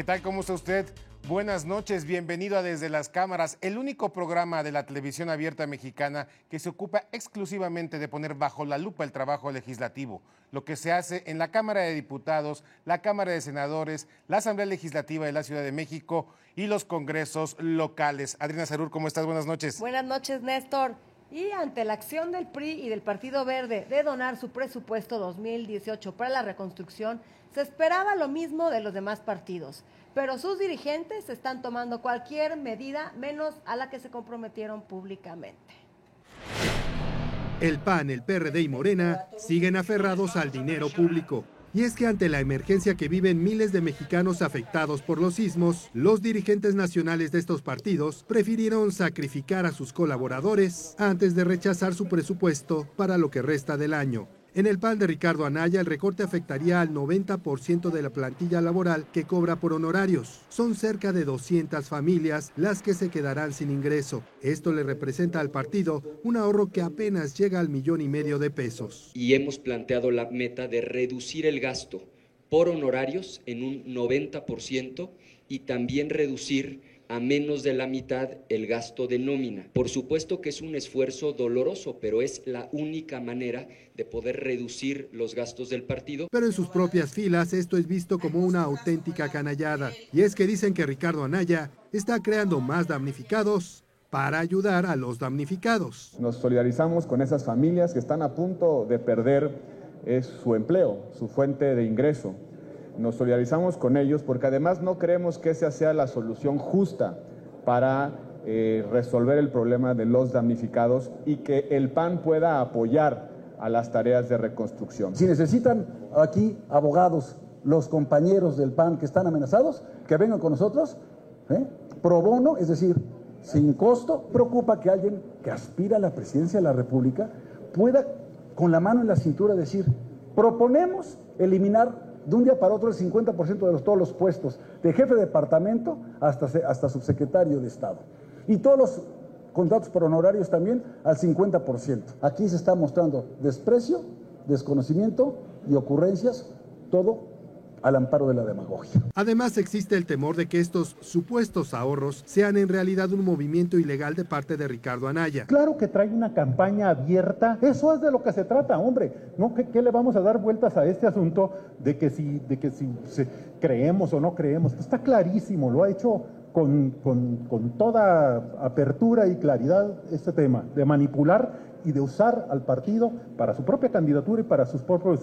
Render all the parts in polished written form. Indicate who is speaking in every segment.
Speaker 1: ¿Qué tal? ¿Cómo está usted? Buenas noches, bienvenido a Desde las Cámaras, el único programa de la televisión abierta mexicana que se ocupa exclusivamente de poner bajo la lupa el trabajo legislativo, lo que se hace en la Cámara de Diputados, la Cámara de Senadores, la Asamblea Legislativa de la Ciudad de México y los congresos locales. Adriana Sarur, ¿cómo estás? Buenas noches.
Speaker 2: Buenas noches, Néstor. Y ante la acción del PRI y del Partido Verde de donar su presupuesto 2018 para la reconstrucción, se esperaba lo mismo de los demás partidos, pero sus dirigentes están tomando cualquier medida menos a la que se comprometieron públicamente.
Speaker 3: El PAN, el PRD y Morena siguen aferrados al dinero público. Y es que ante la emergencia que viven miles de mexicanos afectados por los sismos, los dirigentes nacionales de estos partidos prefirieron sacrificar a sus colaboradores antes de rechazar su presupuesto para lo que resta del año. En el PAN de Ricardo Anaya, el recorte afectaría al 90% de la plantilla laboral que cobra por honorarios. Son cerca de 200 familias las que se quedarán sin ingreso. Esto le representa al partido un ahorro que apenas llega al 1,5 millones de pesos.
Speaker 4: Y hemos planteado la meta de reducir el gasto por honorarios en un 90% y también reducir a menos de la mitad el gasto de nómina. Por supuesto que es un esfuerzo doloroso, pero es la única manera de poder reducir los gastos del partido.
Speaker 3: Pero en sus propias filas esto es visto como una auténtica canallada. Y es que dicen que Ricardo Anaya está creando más damnificados para ayudar a los damnificados.
Speaker 5: Nos solidarizamos con esas familias que están a punto de perder su empleo, su fuente de ingreso. Nos solidarizamos con ellos porque además no creemos que esa sea la solución justa para resolver el problema de los damnificados y que el PAN pueda apoyar a las tareas de reconstrucción.
Speaker 6: Si necesitan aquí abogados, los compañeros del PAN que están amenazados, que vengan con nosotros, pro bono, es decir, sin costo. Preocupa que alguien que aspira a la presidencia de la República pueda con la mano en la cintura decir, proponemos eliminar de un día para otro el 50% de todos los puestos, de jefe de departamento hasta subsecretario de Estado. Y todos los contratos por honorarios también al 50%. Aquí se está mostrando desprecio, desconocimiento y ocurrencias, todo al amparo de la demagogia.
Speaker 3: Además existe el temor de que estos supuestos ahorros sean en realidad un movimiento ilegal de parte de Ricardo Anaya.
Speaker 7: Claro que trae una campaña abierta, eso es de lo que se trata, hombre. ¿No? ¿Qué le vamos a dar vueltas a este asunto de que si creemos o no creemos? Pues está clarísimo, lo ha hecho con toda apertura y claridad este tema, de manipular y de usar al partido para su propia candidatura y para sus propios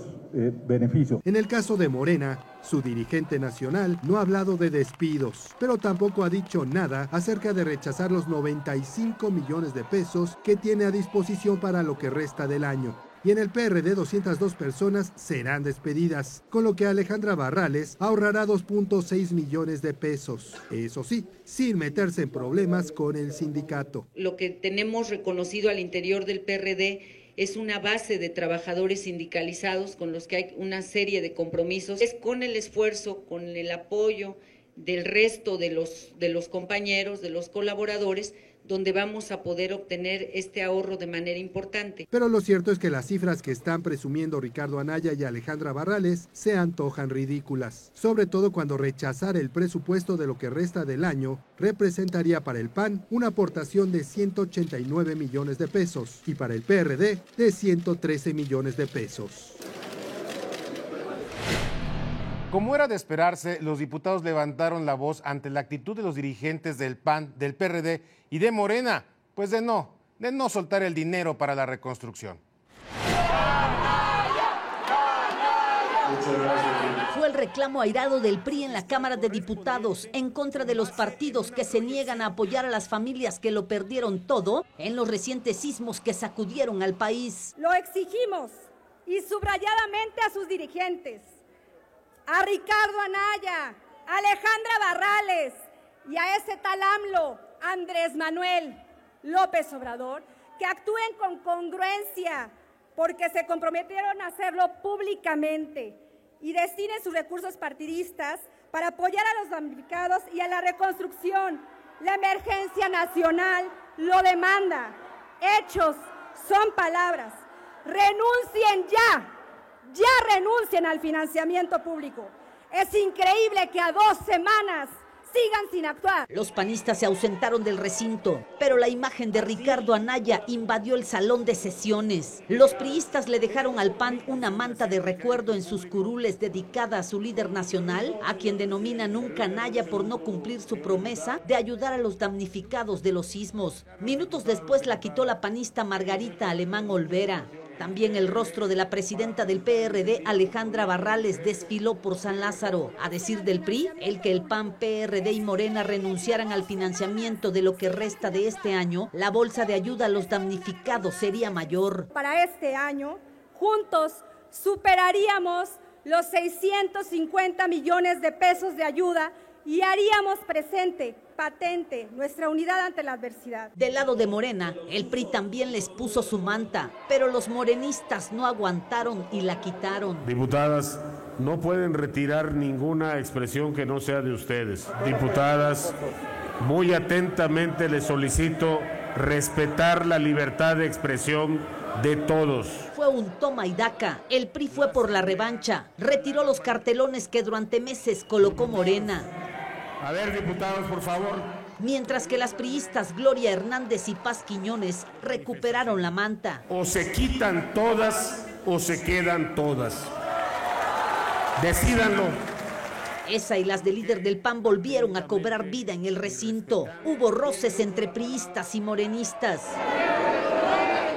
Speaker 7: beneficios.
Speaker 3: En el caso de Morena, su dirigente nacional no ha hablado de despidos, pero tampoco ha dicho nada acerca de rechazar los 95 millones de pesos que tiene a disposición para lo que resta del año. Y en el PRD 202 personas serán despedidas, con lo que Alejandra Barrales ahorrará 2.6 millones de pesos. Eso sí, sin meterse en problemas con el sindicato.
Speaker 8: Lo que tenemos reconocido al interior del PRD es una base de trabajadores sindicalizados con los que hay una serie de compromisos. Es con el esfuerzo, con el apoyo del resto de los compañeros, de los colaboradores, donde vamos a poder obtener este ahorro de manera importante.
Speaker 3: Pero lo cierto es que las cifras que están presumiendo Ricardo Anaya y Alejandra Barrales se antojan ridículas, sobre todo cuando rechazar el presupuesto de lo que resta del año representaría para el PAN una aportación de 189 millones de pesos y para el PRD de 113 millones de pesos.
Speaker 1: Como era de esperarse, los diputados levantaron la voz ante la actitud de los dirigentes del PAN, del PRD y de Morena, pues de no soltar el dinero para la reconstrucción.
Speaker 9: Fue el reclamo airado del PRI en la Cámara de Diputados en contra de los partidos que se niegan a apoyar a las familias que lo perdieron todo en los recientes sismos que sacudieron al país.
Speaker 10: Lo exigimos y subrayadamente a sus dirigentes, a Ricardo Anaya, a Alejandra Barrales y a ese tal AMLO, Andrés Manuel López Obrador, que actúen con congruencia porque se comprometieron a hacerlo públicamente y destinen sus recursos partidistas para apoyar a los damnificados y a la reconstrucción. La emergencia nacional lo demanda. Hechos son palabras. Renuncien ya renuncien al financiamiento público. Es increíble que a 2 semanas sigan sin actuar.
Speaker 9: Los panistas se ausentaron del recinto, pero la imagen de Ricardo Anaya invadió el salón de sesiones. Los priistas le dejaron al PAN una manta de recuerdo en sus curules dedicada a su líder nacional, a quien denominan un canalla por no cumplir su promesa de ayudar a los damnificados de los sismos. Minutos después la quitó la panista Margarita Alemán Olvera. También el rostro de la presidenta del PRD, Alejandra Barrales, desfiló por San Lázaro. A decir del PRI, el que el PAN, PRD y Morena renunciaran al financiamiento de lo que resta de este año, la bolsa de ayuda a los damnificados sería mayor.
Speaker 10: Para este año, juntos superaríamos los 650 millones de pesos de ayuda y haríamos patente nuestra unidad ante la adversidad.
Speaker 9: Del lado de Morena, el PRI también les puso su manta, pero los morenistas no aguantaron y la quitaron.
Speaker 11: Diputadas, no pueden retirar ninguna expresión que no sea de ustedes. Diputadas, muy atentamente les solicito respetar la libertad de expresión de todos.
Speaker 9: Fue un toma y daca. El PRI fue por la revancha. Retiró los cartelones que durante meses colocó Morena.
Speaker 11: A ver, diputados, por favor.
Speaker 9: Mientras que las priistas Gloria Hernández y Paz Quiñones recuperaron la manta.
Speaker 11: O se quitan todas o se quedan todas. Decídanlo.
Speaker 9: Esa y las del líder del PAN volvieron a cobrar vida en el recinto. Hubo roces entre priistas y morenistas.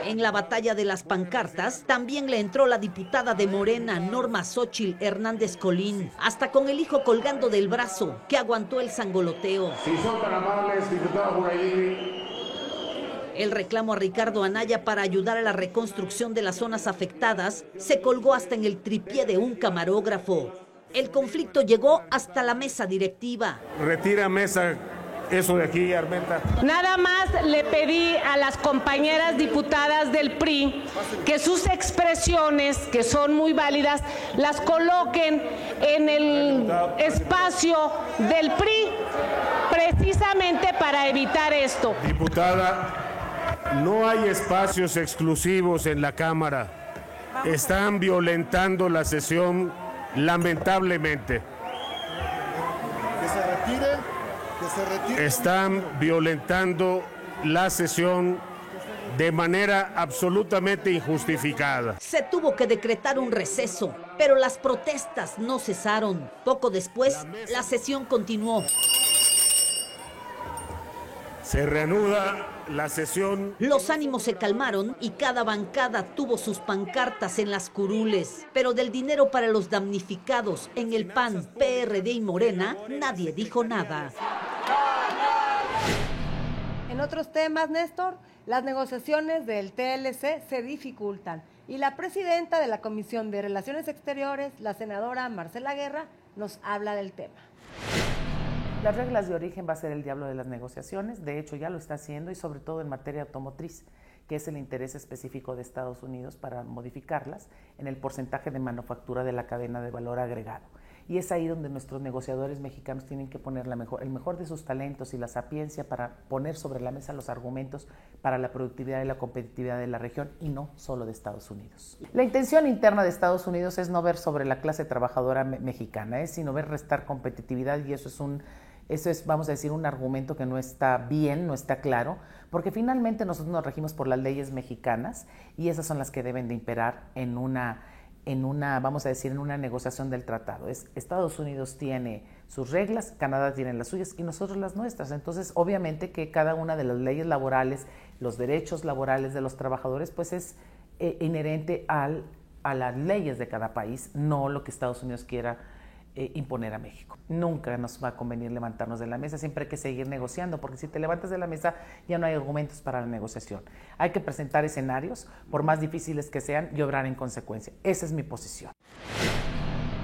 Speaker 9: En la batalla de las pancartas, también le entró la diputada de Morena, Norma Xóchitl Hernández Colín, hasta con el hijo colgando del brazo, que aguantó el sangoloteo.
Speaker 11: Si son tan amables, diputada Juraini.
Speaker 9: El reclamo a Ricardo Anaya para ayudar a la reconstrucción de las zonas afectadas se colgó hasta en el tripié de un camarógrafo. El conflicto llegó hasta la mesa directiva.
Speaker 11: Retira mesa. Eso de aquí, Armenta.
Speaker 12: Nada más le pedí a las compañeras diputadas del PRI que sus expresiones, que son muy válidas, las coloquen en el espacio del PRI, precisamente para evitar esto.
Speaker 11: Diputada, no hay espacios exclusivos en la Cámara. Están violentando la sesión, lamentablemente.
Speaker 13: Que se retire.
Speaker 11: Están violentando la sesión de manera absolutamente injustificada.
Speaker 9: Se tuvo que decretar un receso, pero las protestas no cesaron. Poco después, la sesión continuó.
Speaker 11: Se reanuda la sesión.
Speaker 9: Los ánimos se calmaron y cada bancada tuvo sus pancartas en las curules. Pero del dinero para los damnificados en el PAN, PRD y Morena, nadie dijo nada.
Speaker 2: En otros temas, Néstor, las negociaciones del TLC se dificultan y la presidenta de la Comisión de Relaciones Exteriores, la senadora Marcela Guerra, nos habla del tema.
Speaker 14: Las reglas de origen va a ser el diablo de las negociaciones, de hecho ya lo está haciendo y sobre todo en materia automotriz, que es el interés específico de Estados Unidos para modificarlas en el porcentaje de manufactura de la cadena de valor agregado. Y es ahí donde nuestros negociadores mexicanos tienen que poner el mejor de sus talentos y la sapiencia para poner sobre la mesa los argumentos para la productividad y la competitividad de la región y no solo de Estados Unidos. La intención interna de Estados Unidos es no ver sobre la clase trabajadora mexicana, sino ver restar competitividad y eso es, vamos a decir, un argumento que no está bien, no está claro, porque finalmente nosotros nos regimos por las leyes mexicanas y esas son las que deben de imperar en una negociación del tratado. Estados Unidos tiene sus reglas, Canadá tiene las suyas y nosotros las nuestras. Entonces, obviamente que cada una de las leyes laborales, los derechos laborales de los trabajadores, pues es inherente a las leyes de cada país, no lo que Estados Unidos quiera imponer a México. Nunca nos va a convenir levantarnos de la mesa, siempre hay que seguir negociando, porque si te levantas de la mesa ya no hay argumentos para la negociación. Hay que presentar escenarios, por más difíciles que sean, y obrar en consecuencia. Esa es mi posición.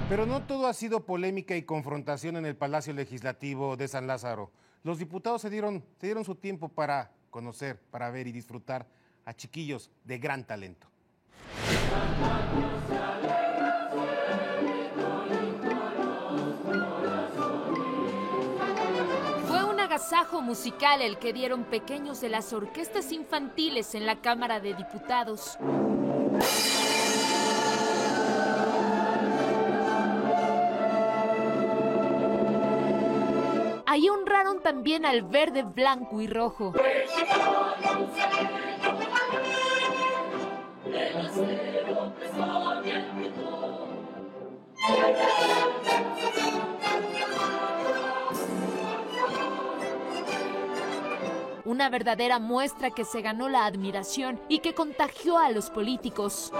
Speaker 1: Pero no todo ha sido polémica y confrontación en el Palacio Legislativo de San Lázaro. Los diputados se dieron su tiempo para conocer, para ver y disfrutar a chiquillos de gran talento.
Speaker 15: Agasajo musical el que dieron pequeños de las orquestas infantiles en la Cámara de Diputados. Ahí honraron también al verde, blanco y rojo. Una verdadera muestra que se ganó la admiración y que contagió a los políticos.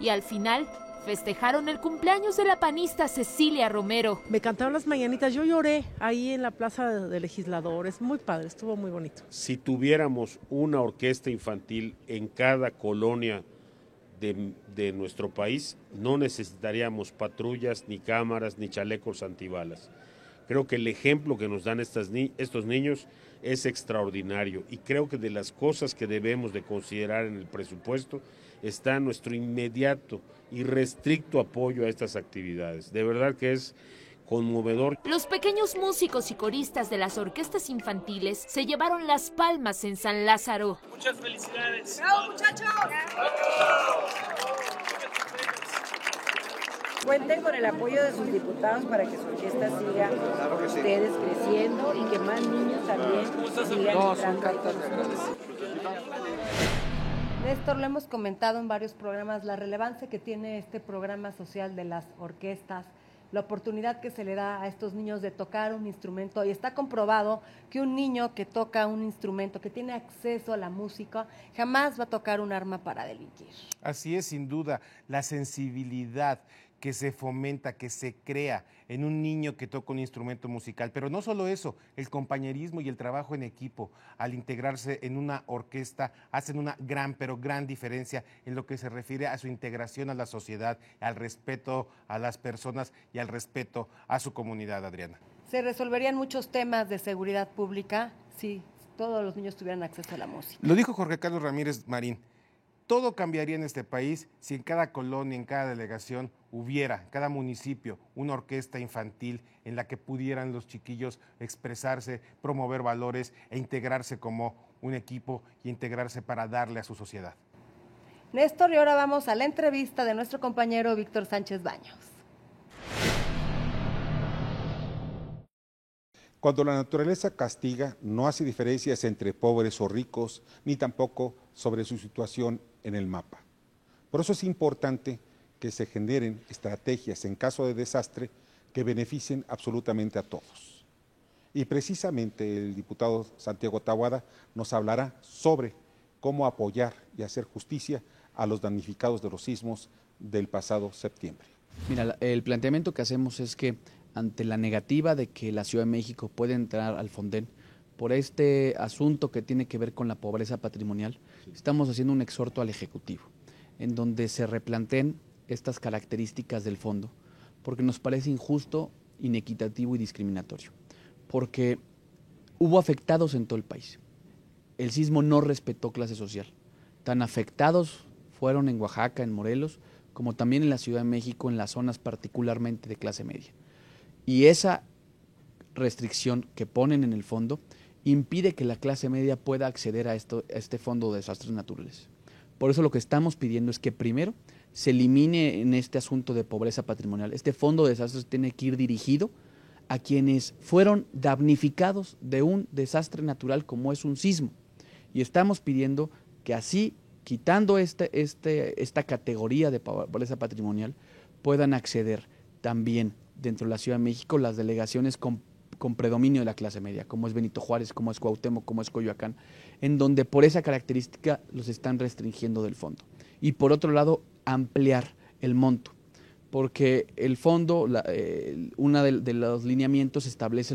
Speaker 15: Y al final festejaron el cumpleaños de la panista Cecilia Romero.
Speaker 16: Me cantaron las mañanitas, yo lloré ahí en la Plaza de Legisladores, muy padre, estuvo muy bonito.
Speaker 11: Si tuviéramos una orquesta infantil en cada colonia de nuestro país, no necesitaríamos patrullas, ni cámaras, ni chalecos antibalas. Creo que el ejemplo que nos dan estos niños es extraordinario y creo que de las cosas que debemos de considerar en el presupuesto está nuestro inmediato y restricto apoyo a estas actividades. De verdad que es conmovedor.
Speaker 15: Los pequeños músicos y coristas de las orquestas infantiles se llevaron las palmas en San Lázaro.
Speaker 17: Muchas felicidades.
Speaker 10: ¡Bravo, muchachos!
Speaker 18: Cuenten con el apoyo de sus diputados para que su orquesta siga ustedes creciendo y que más niños también sigan entrando.
Speaker 2: Néstor, lo hemos comentado en varios programas, la relevancia que tiene este programa social de las orquestas, la oportunidad que se le da a estos niños de tocar un instrumento, y está comprobado que un niño que toca un instrumento, que tiene acceso a la música, jamás va a tocar un arma para delinquir.
Speaker 1: Así es, sin duda, la sensibilidad que se fomenta, que se crea en un niño que toca un instrumento musical. Pero no solo eso, el compañerismo y el trabajo en equipo al integrarse en una orquesta hacen una gran, pero gran diferencia en lo que se refiere a su integración a la sociedad, al respeto a las personas y al respeto a su comunidad, Adriana.
Speaker 2: Se resolverían muchos temas de seguridad pública si todos los niños tuvieran acceso a la música.
Speaker 1: Lo dijo Jorge Carlos Ramírez Marín. Todo cambiaría en este país si en cada colonia, en cada delegación hubiera, cada municipio, una orquesta infantil en la que pudieran los chiquillos expresarse, promover valores e integrarse como un equipo y integrarse para darle a su sociedad.
Speaker 2: Néstor, y ahora vamos a la entrevista de nuestro compañero Víctor Sánchez Baños.
Speaker 19: Cuando la naturaleza castiga, no hace diferencias entre pobres o ricos, ni tampoco sobre su situación en el mapa. Por eso es importante que se generen estrategias en caso de desastre que beneficien absolutamente a todos. Y precisamente el diputado Santiago Taboada nos hablará sobre cómo apoyar y hacer justicia a los damnificados de los sismos del pasado septiembre.
Speaker 20: Mira, el planteamiento que hacemos es que ante la negativa de que la Ciudad de México pueda entrar al Fonden por este asunto que tiene que ver con la pobreza patrimonial, estamos haciendo un exhorto al Ejecutivo, en donde se replanteen estas características del fondo, porque nos parece injusto, inequitativo y discriminatorio, porque hubo afectados en todo el país. El sismo no respetó clase social. Tan afectados fueron en Oaxaca, en Morelos, como también en la Ciudad de México, en las zonas particularmente de clase media. Y esa restricción que ponen en el fondo impide que la clase media pueda acceder a este fondo de desastres naturales. Por eso lo que estamos pidiendo es que primero se elimine en este asunto de pobreza patrimonial. Este fondo de desastres tiene que ir dirigido a quienes fueron damnificados de un desastre natural como es un sismo. Y estamos pidiendo que así, quitando esta categoría de pobreza patrimonial, puedan acceder también dentro de la Ciudad de México las delegaciones con predominio de la clase media, como es Benito Juárez, como es Cuauhtémoc, como es Coyoacán, en donde por esa característica los están restringiendo del fondo. Y por otro lado, ampliar el monto, porque el fondo, uno de los lineamientos establece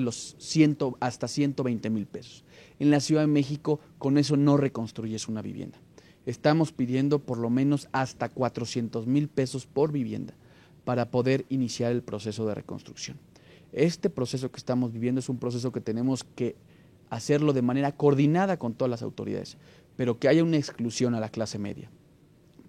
Speaker 20: hasta 120,000 pesos. En la Ciudad de México, con eso no reconstruyes una vivienda. Estamos pidiendo por lo menos hasta 400,000 pesos por vivienda para poder iniciar el proceso de reconstrucción. Este proceso que estamos viviendo es un proceso que tenemos que hacerlo de manera coordinada con todas las autoridades, pero que haya una exclusión a la clase media,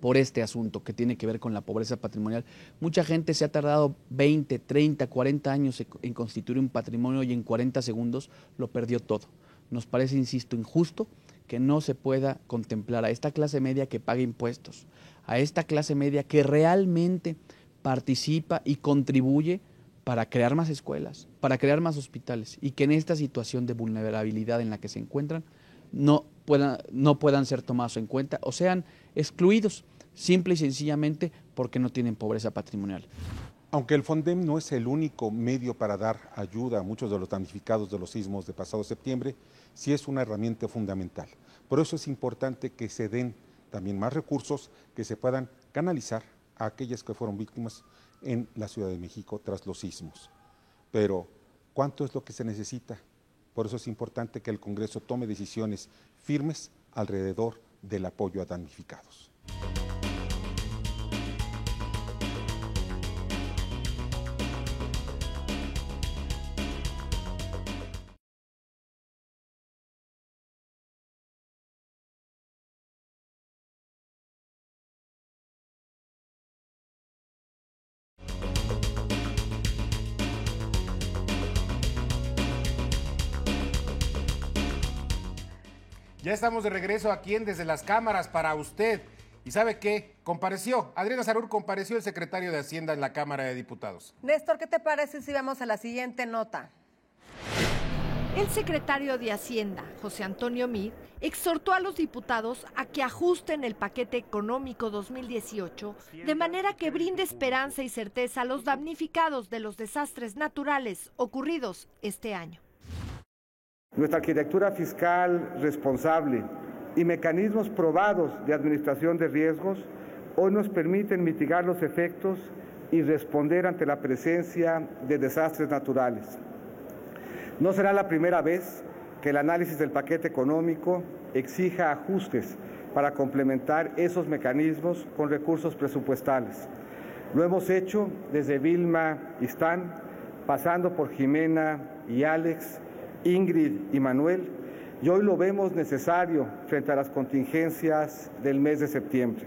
Speaker 20: por este asunto que tiene que ver con la pobreza patrimonial. Mucha gente se ha tardado 20, 30, 40 años en constituir un patrimonio y en 40 segundos lo perdió todo. Nos parece, insisto, injusto que no se pueda contemplar a esta clase media que paga impuestos, a esta clase media que realmente participa y contribuye para crear más escuelas, para crear más hospitales, y que en esta situación de vulnerabilidad en la que se encuentran no puedan ser tomados en cuenta o sean excluidos simple y sencillamente porque no tienen pobreza patrimonial.
Speaker 19: Aunque el FONDEM no es el único medio para dar ayuda a muchos de los damnificados de los sismos de pasado septiembre, sí es una herramienta fundamental. Por eso es importante que se den también más recursos que se puedan canalizar a aquellas que fueron víctimas en la Ciudad de México tras los sismos. Pero, ¿cuánto es lo que se necesita? Por eso es importante que el Congreso tome decisiones firmes alrededor del apoyo a damnificados.
Speaker 1: Ya estamos de regreso aquí en Desde las Cámaras para usted. ¿Y sabe qué? Adriana Sarur compareció el secretario de Hacienda en la Cámara de Diputados.
Speaker 2: Néstor, ¿qué te parece si vamos a la siguiente nota?
Speaker 15: El secretario de Hacienda, José Antonio Meade, exhortó a los diputados a que ajusten el paquete económico 2018 de manera que brinde esperanza y certeza a los damnificados de los desastres naturales ocurridos este año.
Speaker 17: Nuestra arquitectura fiscal responsable y mecanismos probados de administración de riesgos hoy nos permiten mitigar los efectos y responder ante la presencia de desastres naturales. No será la primera vez que el análisis del paquete económico exija ajustes para complementar esos mecanismos con recursos presupuestales. Lo hemos hecho desde Vilma y Stan, pasando por Jimena y Alex, Ingrid y Manuel, y hoy lo vemos necesario frente a las contingencias del mes de septiembre.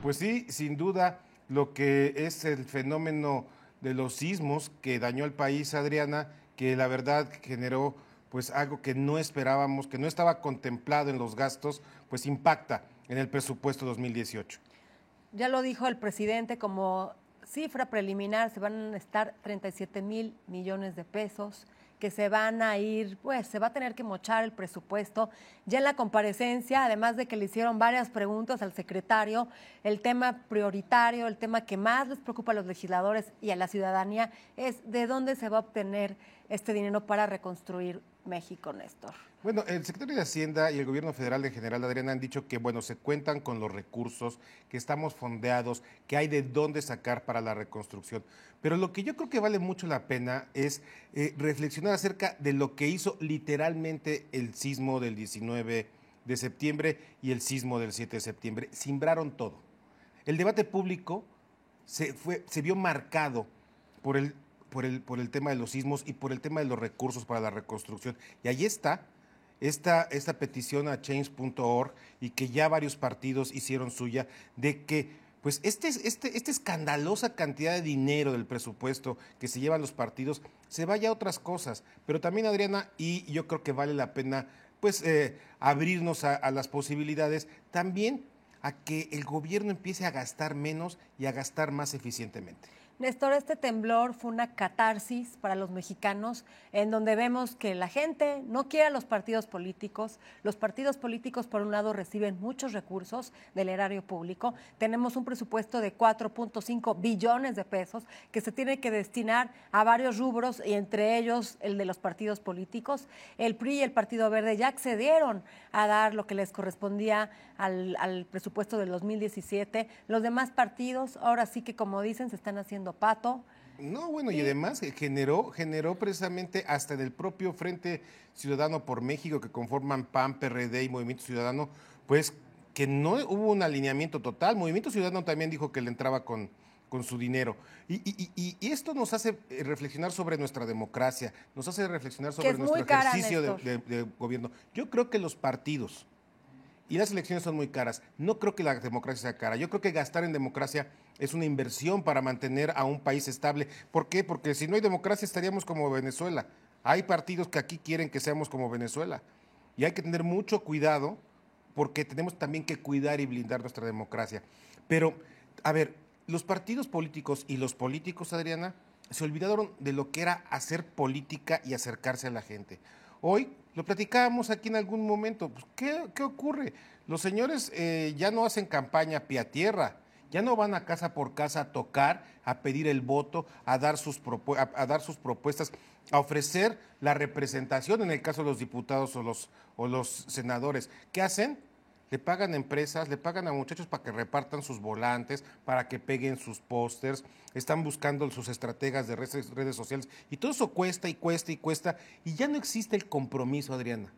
Speaker 1: Pues sí, sin duda, lo que es el fenómeno de los sismos que dañó al país, Adriana, que la verdad generó pues algo que no esperábamos, que no estaba contemplado en los gastos, pues impacta en el presupuesto 2018.
Speaker 2: Ya lo dijo el presidente, como cifra preliminar se van a estar 37,000 millones de pesos, que se van a ir, pues se va a tener que mochar el presupuesto. Ya en la comparecencia, además de que le hicieron varias preguntas al secretario, el tema prioritario, el tema que más les preocupa a los legisladores y a la ciudadanía es de dónde se va a obtener este dinero para reconstruir México, Néstor.
Speaker 1: Bueno, el secretario de Hacienda y el gobierno federal en general, Adriana, han dicho que, bueno, se cuentan con los recursos, que estamos fondeados, que hay de dónde sacar para la reconstrucción. Pero lo que yo creo que vale mucho la pena es reflexionar acerca de lo que hizo literalmente el sismo del 19 de septiembre y el sismo del 7 de septiembre. Simbraron todo. El debate público se vio marcado por el tema de los sismos y por el tema de los recursos para la reconstrucción. Y ahí está esta petición a change.org y que ya varios partidos hicieron suya de que pues esta escandalosa cantidad de dinero del presupuesto que se llevan los partidos se vaya a otras cosas. Pero también, Adriana, y yo creo que vale la pena pues abrirnos a las posibilidades, también a que el gobierno empiece a gastar menos y a gastar más eficientemente.
Speaker 2: Néstor, este temblor fue una catarsis para los mexicanos en donde vemos que la gente no quiere a los partidos políticos. Los partidos políticos, por un lado, reciben muchos recursos del erario público. Tenemos un presupuesto de 4.5 billones de pesos que se tiene que destinar a varios rubros y entre ellos el de los partidos políticos. El PRI y el Partido Verde ya accedieron a dar lo que les correspondía al presupuesto del 2017. Los demás partidos, ahora sí que, como dicen, se están haciendo pato.
Speaker 1: No, bueno, y además generó precisamente hasta del propio Frente Ciudadano por México, que conforman PAN, PRD y Movimiento Ciudadano, pues que no hubo un alineamiento total. Movimiento Ciudadano también dijo que le entraba con su dinero. Y esto nos hace reflexionar sobre nuestra democracia, nos hace reflexionar sobre nuestro ejercicio de gobierno. Yo creo que los partidos y las elecciones son muy caras. No creo que la democracia sea cara. Yo creo que gastar en democracia es una inversión para mantener a un país estable. ¿Por qué? Porque si no hay democracia estaríamos como Venezuela. Hay partidos que aquí quieren que seamos como Venezuela. Y hay que tener mucho cuidado porque tenemos también que cuidar y blindar nuestra democracia. Pero, a ver, los partidos políticos y los políticos, Adriana, se olvidaron de lo que era hacer política y acercarse a la gente. Hoy lo platicábamos aquí en algún momento. Pues, ¿qué ocurre? Los señores ya no hacen campaña pie a tierra, ya no van a casa por casa a tocar, a pedir el voto, a dar sus propuestas, a ofrecer la representación en el caso de los diputados o los senadores. ¿Qué hacen? Le pagan a empresas, le pagan a muchachos para que repartan sus volantes, para que peguen sus pósters, están buscando sus estrategas de redes sociales, y todo eso cuesta y cuesta y cuesta, y ya no existe el compromiso, Adriana,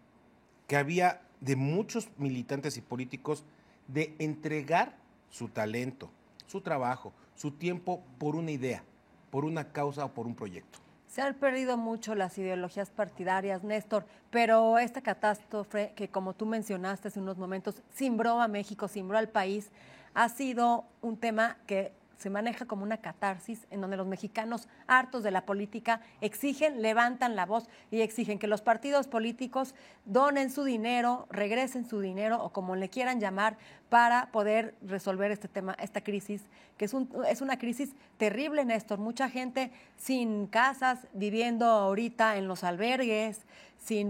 Speaker 1: que había de muchos militantes y políticos de entregar su talento, su trabajo, su tiempo por una idea, por una causa o por un proyecto.
Speaker 2: Se han perdido mucho las ideologías partidarias, Néstor, pero esta catástrofe que, como tú mencionaste hace unos momentos, cimbró a México, cimbró al país, ha sido un tema que se maneja como una catarsis en donde los mexicanos, hartos de la política, exigen, levantan la voz y exigen que los partidos políticos donen su dinero, regresen su dinero o como le quieran llamar para poder resolver este tema, esta crisis, que es una crisis terrible, Néstor. Mucha gente sin casas, viviendo ahorita en los albergues,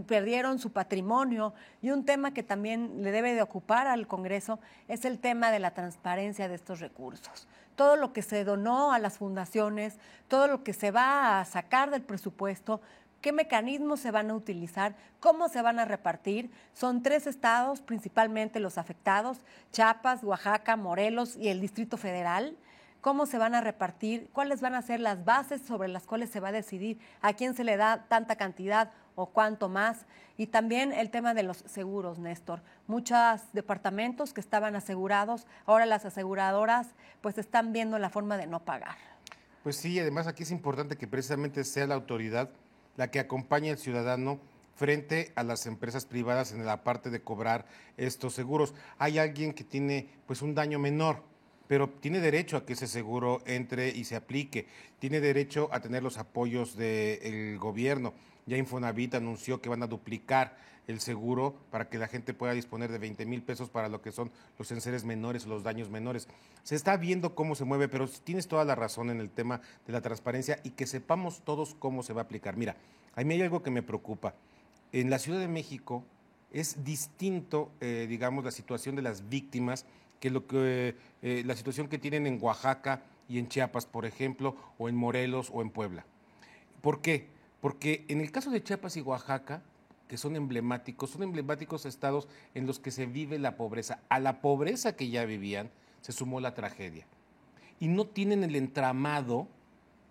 Speaker 2: perdieron su patrimonio, y un tema que también le debe de ocupar al Congreso es el tema de la transparencia de estos recursos. Todo lo que se donó a las fundaciones, todo lo que se va a sacar del presupuesto, qué mecanismos se van a utilizar, cómo se van a repartir. Son 3 estados principalmente los afectados: Chiapas, Oaxaca, Morelos y el Distrito Federal. ¿Cómo se van a repartir? ¿Cuáles van a ser las bases sobre las cuales se va a decidir a quién se le da tanta cantidad o cuánto más? Y también el tema de los seguros, Néstor. Muchos departamentos que estaban asegurados, ahora las aseguradoras pues están viendo la forma de no pagar.
Speaker 1: Pues sí, además aquí es importante que precisamente sea la autoridad la que acompañe al ciudadano frente a las empresas privadas en la parte de cobrar estos seguros. Hay alguien que tiene pues un daño menor, pero tiene derecho a que ese seguro entre y se aplique, tiene derecho a tener los apoyos del gobierno. Ya Infonavit anunció que van a duplicar el seguro para que la gente pueda disponer de 20,000 pesos para lo que son los enseres menores o los daños menores. Se está viendo cómo se mueve, pero tienes toda la razón en el tema de la transparencia y que sepamos todos cómo se va a aplicar. Mira, a mí hay algo que me preocupa. En la Ciudad de México es distinto, digamos, la situación de las víctimas que la situación que tienen en Oaxaca y en Chiapas, por ejemplo, o en Morelos o en Puebla. ¿Por qué? Porque en el caso de Chiapas y Oaxaca, que son emblemáticos estados en los que se vive la pobreza. A la pobreza que ya vivían se sumó la tragedia. Y no tienen el entramado,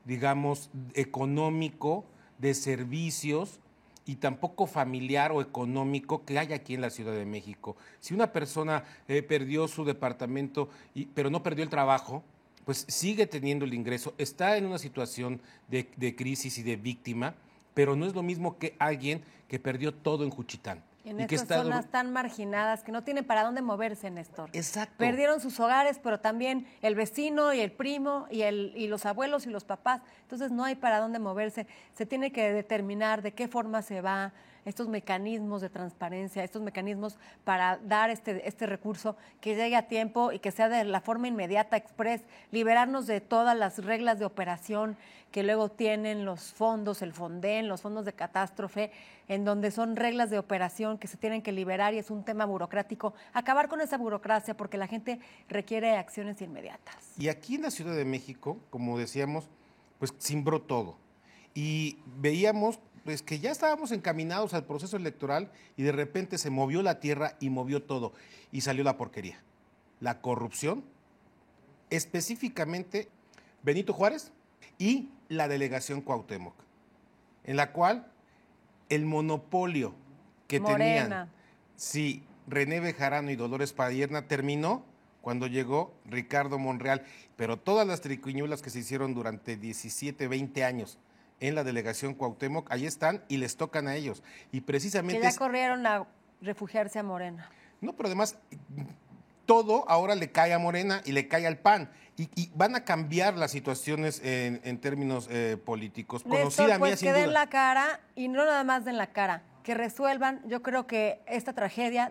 Speaker 1: digamos, económico, de servicios, y tampoco familiar o económico que hay aquí en la Ciudad de México. Si una persona perdió su departamento, pero no perdió el trabajo, pues sigue teniendo el ingreso, está en una situación de crisis y de víctima, pero no es lo mismo que alguien que perdió todo en Juchitán.
Speaker 2: En estas zonas tan marginadas que no tienen para dónde moverse, Néstor.
Speaker 1: Exacto.
Speaker 2: Perdieron sus hogares, pero también el vecino y el primo y los abuelos y los papás. Entonces no hay para dónde moverse. Se tiene que determinar de qué forma se va, estos mecanismos de transparencia, estos mecanismos para dar este recurso que llegue a tiempo y que sea de la forma inmediata, express, liberarnos de todas las reglas de operación que luego tienen los fondos, el Fonden, los fondos de catástrofe, en donde son reglas de operación que se tienen que liberar y es un tema burocrático. Acabar con esa burocracia porque la gente requiere acciones inmediatas.
Speaker 1: Y aquí en la Ciudad de México, como decíamos, pues cimbró todo. Y veíamos pues que ya estábamos encaminados al proceso electoral y de repente se movió la tierra y movió todo y salió la porquería. La corrupción, específicamente Benito Juárez y la delegación Cuauhtémoc, en la cual el monopolio que tenían René Bejarano y Dolores Padierna terminó cuando llegó Ricardo Monreal, pero todas las triquiñuelas que se hicieron durante 17, 20 años en la delegación Cuauhtémoc, ahí están y les tocan a ellos. Y precisamente
Speaker 2: que ya corrieron a refugiarse a Morena.
Speaker 1: No, pero además todo ahora le cae a Morena y le cae al PAN. Y van a cambiar las situaciones en términos políticos.
Speaker 2: Néstor, pues que den la cara, y no nada más den la cara, que resuelvan. Yo creo que de esta tragedia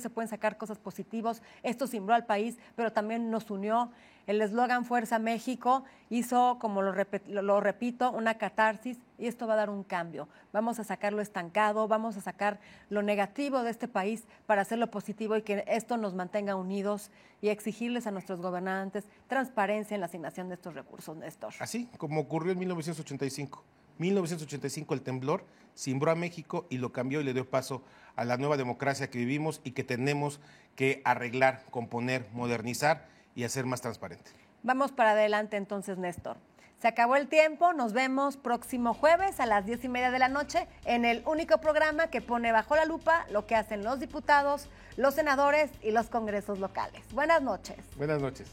Speaker 2: se pueden sacar cosas positivas. Esto cimbró al país, pero también nos unió. El eslogan Fuerza México hizo, como lo repito, una catarsis, y esto va a dar un cambio. Vamos a sacar lo estancado, vamos a sacar lo negativo de este país para hacerlo positivo y que esto nos mantenga unidos y exigirles a nuestros gobernantes transparencia en la asignación de estos recursos, Néstor.
Speaker 1: Así como ocurrió en 1985. 1985 el temblor cimbró a México y lo cambió y le dio paso a la nueva democracia que vivimos y que tenemos que arreglar, componer, modernizar y hacer más transparente.
Speaker 2: Vamos para adelante entonces, Néstor. Se acabó el tiempo, nos vemos próximo jueves a las 10:30 de la noche en el único programa que pone bajo la lupa lo que hacen los diputados, los senadores y los congresos locales. Buenas noches.
Speaker 1: Buenas noches.